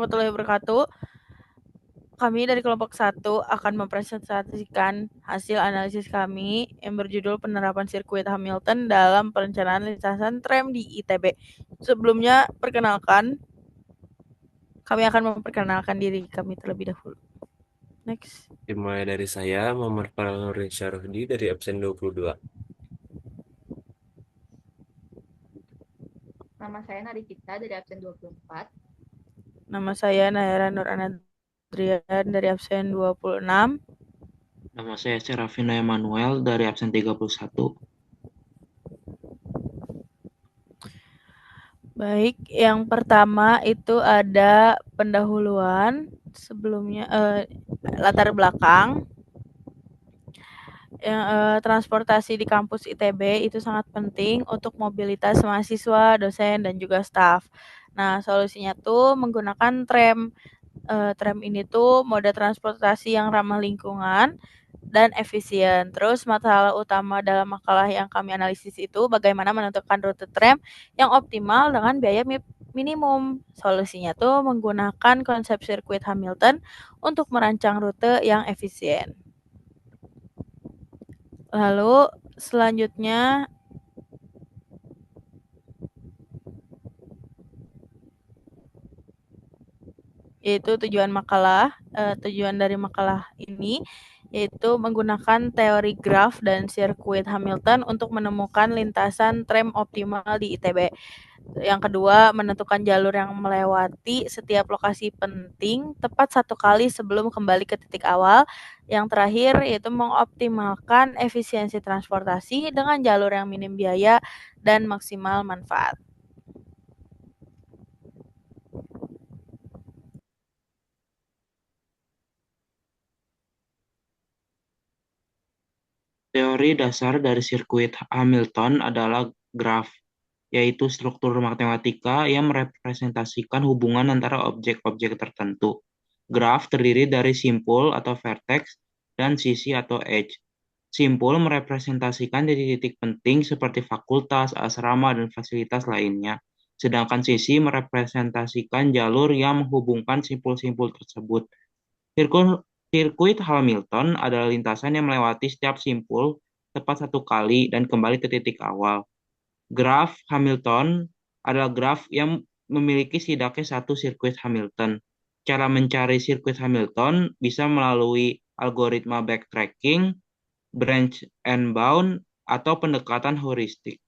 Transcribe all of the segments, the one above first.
Warahmatullahi wabarakatuh. Kami dari kelompok 1 akan mempresentasikan hasil analisis kami yang berjudul penerapan sirkuit Hamilton dalam perencanaan lintasan tram di ITB. Sebelumnya, kami akan memperkenalkan diri kami terlebih dahulu. Next. Dimulai dari saya, Muhammad Farhanuri Syarifdi dari absen 22. Nama saya Narikita dari absen 24. Nama saya Nayara Nur Anadrian dari absen 26. Nama saya Serafina Emanuel dari absen 31. Baik, yang pertama itu ada pendahuluan sebelumnya latar belakang. Transportasi di kampus ITB itu sangat penting untuk mobilitas mahasiswa, dosen, dan juga staf. Nah, solusinya tuh menggunakan tram. Tram ini tuh moda transportasi yang ramah lingkungan dan efisien. Terus masalah utama dalam makalah yang kami analisis itu bagaimana menentukan rute tram yang optimal dengan biaya minimum. Solusinya tuh menggunakan konsep sirkuit Hamilton untuk merancang rute yang efisien. Lalu selanjutnya yaitu tujuan dari makalah ini yaitu menggunakan teori graf dan sirkuit Hamilton untuk menemukan lintasan tram optimal di ITB. Yang kedua, menentukan jalur yang melewati setiap lokasi penting tepat 1 kali sebelum kembali ke titik awal. Yang terakhir, yaitu mengoptimalkan efisiensi transportasi dengan jalur yang minim biaya dan maksimal manfaat. Teori dasar dari sirkuit Hamilton adalah graf, yaitu struktur matematika yang merepresentasikan hubungan antara objek-objek tertentu. Graf terdiri dari simpul atau vertex dan sisi atau edge. Simpul merepresentasikan titik-titik penting seperti fakultas, asrama, dan fasilitas lainnya. Sedangkan sisi merepresentasikan jalur yang menghubungkan simpul-simpul tersebut. Sirkuit Hamilton adalah lintasan yang melewati setiap simpul tepat 1 kali dan kembali ke titik awal. Graf Hamilton adalah graf yang memiliki setidaknya satu sirkuit Hamilton. Cara mencari sirkuit Hamilton bisa melalui algoritma backtracking, branch and bound, atau pendekatan heuristik.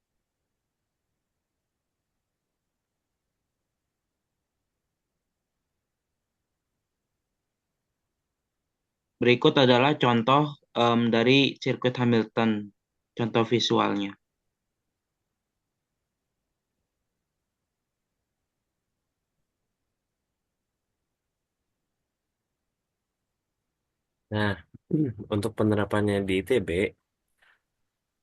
Berikut adalah contoh dari sirkuit Hamilton, contoh visualnya. Nah, untuk penerapannya di ITB,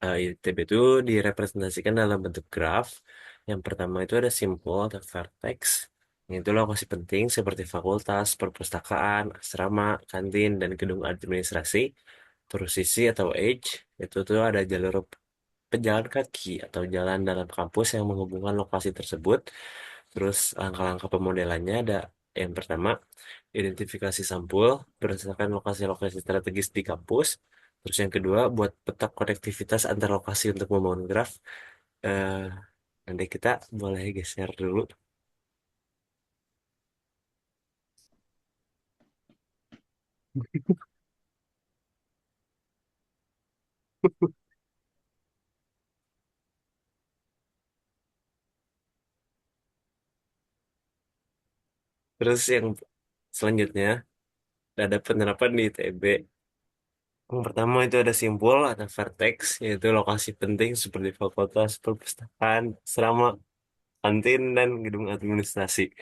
ITB itu direpresentasikan dalam bentuk graf. Yang pertama itu ada simpul atau vertex. Itu lokasi penting seperti fakultas, perpustakaan, asrama, kantin, dan gedung administrasi. Terus sisi atau edge, itu tuh ada jalur pejalan kaki atau jalan dalam kampus yang menghubungkan lokasi tersebut. Terus langkah-langkah pemodelannya ada yang pertama, identifikasi sampul berdasarkan lokasi-lokasi strategis di kampus. Terus yang kedua, buat peta konektivitas antar lokasi untuk membangun graf. Eh, Nanti kita boleh geser dulu. Terus yang selanjutnya, ada penerapan di ITB. Yang pertama itu ada simbol atau vertex, yaitu lokasi penting seperti fakultas, perpustakaan, asrama, kantin, dan gedung administrasi.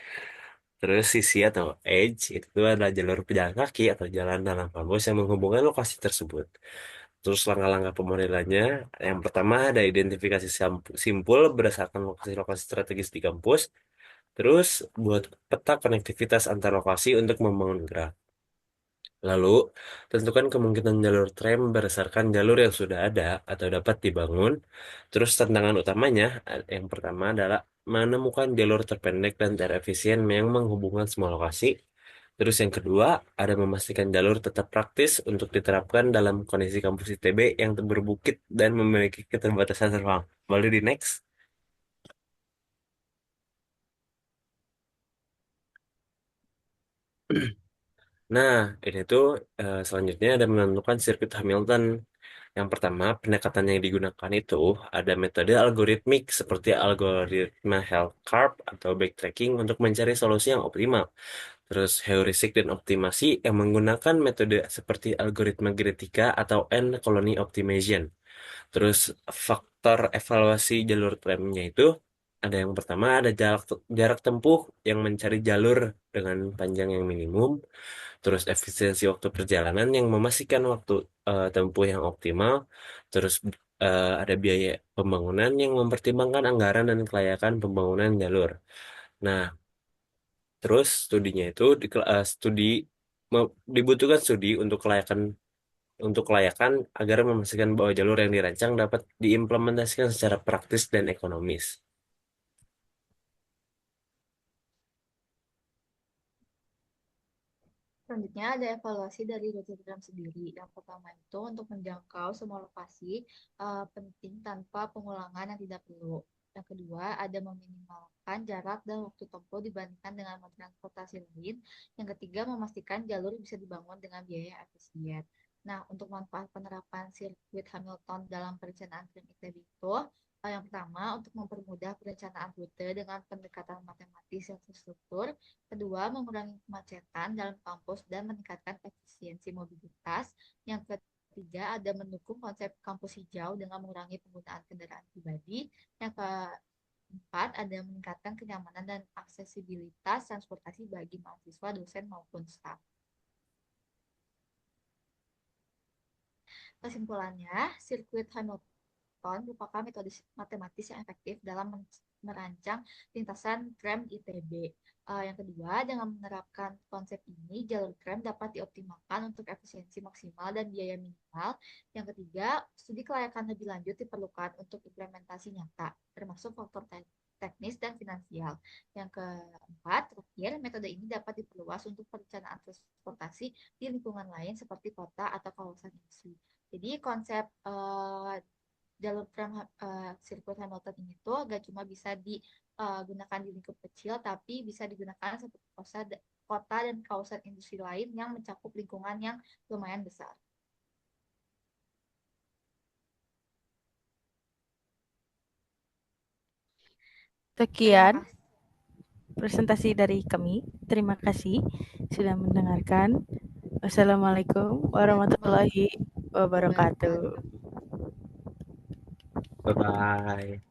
Terus sisi atau edge itu adalah jalur pejalan kaki atau jalan dalam kampus yang menghubungkan lokasi tersebut. Terus langkah-langkah pemodelannya, yang pertama ada identifikasi simpul berdasarkan lokasi-lokasi strategis di kampus. Terus buat peta konektivitas antar lokasi untuk membangun graf. Lalu, tentukan kemungkinan jalur tram berdasarkan jalur yang sudah ada atau dapat dibangun. Terus tantangan utamanya, yang pertama adalah menemukan jalur terpendek dan terefisien yang menghubungkan semua lokasi. Terus yang kedua, ada memastikan jalur tetap praktis untuk diterapkan dalam kondisi kampus ITB yang berbukit dan memiliki keterbatasan ruang. Boleh di next? Nah, ini tuh selanjutnya ada menentukan sirkuit Hamilton. Yang pertama, pendekatan yang digunakan itu ada metode algoritmik seperti algoritma Half-Curve atau backtracking untuk mencari solusi yang optimal. Terus heuristik dan optimasi yang menggunakan metode seperti algoritma genetika atau N-colony optimization. Terus faktor evaluasi jalur tramnya itu ada yang pertama ada jarak tempuh yang mencari jalur dengan panjang yang minimum. Terus efisiensi waktu perjalanan yang memastikan waktu tempuh yang optimal, terus ada biaya pembangunan yang mempertimbangkan anggaran dan kelayakan pembangunan jalur. Nah, terus studinya itu dibutuhkan studi untuk kelayakan agar memastikan bahwa jalur yang dirancang dapat diimplementasikan secara praktis dan ekonomis. Selanjutnya ada evaluasi dari rute tram sendiri. Yang pertama itu untuk menjangkau semua lokasi penting tanpa pengulangan yang tidak perlu. Yang kedua ada meminimalkan jarak dan waktu tempuh dibandingkan dengan moda transportasi lain. Yang ketiga memastikan jalur bisa dibangun dengan biaya efisien. Nah, untuk manfaat penerapan sirkuit Hamilton dalam perencanaan tram ITB itu, yang pertama untuk mempermudah perencanaan rute dengan pendekatan matematis yang terstruktur. Kedua, mengurangi kemacetan dalam kampus dan meningkatkan efisiensi mobilitas. Yang ketiga, ada mendukung konsep kampus hijau dengan mengurangi penggunaan kendaraan pribadi. Yang keempat, ada meningkatkan kenyamanan dan aksesibilitas transportasi bagi mahasiswa, dosen, maupun staf. Kesimpulannya, sirkuit Hamilton merupakan metode matematis yang efektif dalam merancang lintasan tram ITB. Yang kedua, dengan menerapkan konsep ini, jalur tram dapat dioptimalkan untuk efisiensi maksimal dan biaya minimal. Yang ketiga, studi kelayakan lebih lanjut diperlukan untuk implementasi nyata, termasuk faktor teknis dan finansial. Yang keempat, terakhir, metode ini dapat diperluas untuk perencanaan transportasi di lingkungan lain seperti kota atau kawasan industri. Jadi konsep jalur tram sirkuit Hamilton ini tuh gak cuma bisa digunakan di lingkup kecil, tapi bisa digunakan seperti kota dan kawasan industri lain yang mencakup lingkungan yang lumayan besar. Sekian presentasi dari kami. Terima kasih sudah mendengarkan. Wassalamualaikum warahmatullahi wabarakatuh. Bye-bye.